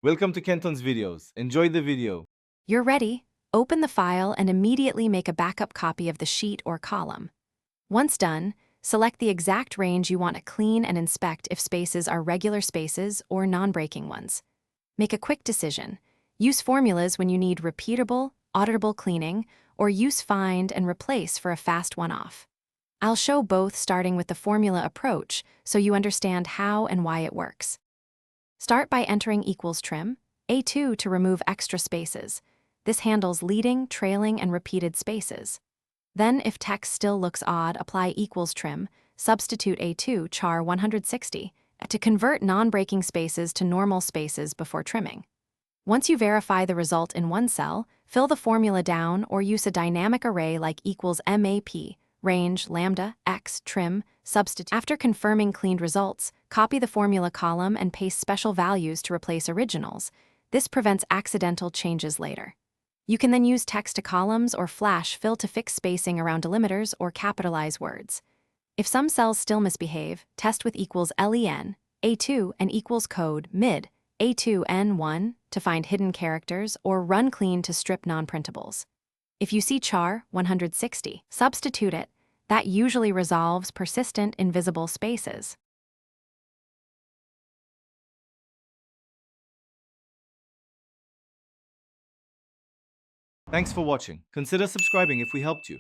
Welcome to Kenton's videos. Enjoy the video. You're ready. Open the file and immediately make a backup copy of the sheet or column. Once done, select the exact range you want to clean and inspect if spaces are regular spaces or non-breaking ones. Make a quick decision. Use formulas when you need repeatable, auditable cleaning, or use find and replace for a fast one-off. I'll show both starting with the formula approach so you understand how and why it works. Start by entering equals trim, A2 to remove extra spaces. This handles leading, trailing, and repeated spaces. Then, if text still looks odd, apply equals trim, substitute A2 char 160 to convert non-breaking spaces to normal spaces before trimming. Once you verify the result in one cell, fill the formula down or use a dynamic array like equals map, range, lambda, x, trim, substitute. After confirming cleaned results, copy the formula column and paste special values to replace originals. This prevents accidental changes later. You can then use text to columns or flash fill to fix spacing around delimiters or capitalize words. If some cells still misbehave, test with equals len, A2, and equals code mid, A2N1 to find hidden characters or run clean to strip non-printables. If you see char 160, substitute it. That usually resolves persistent invisible spaces. Thanks for watching. Consider subscribing if we helped you.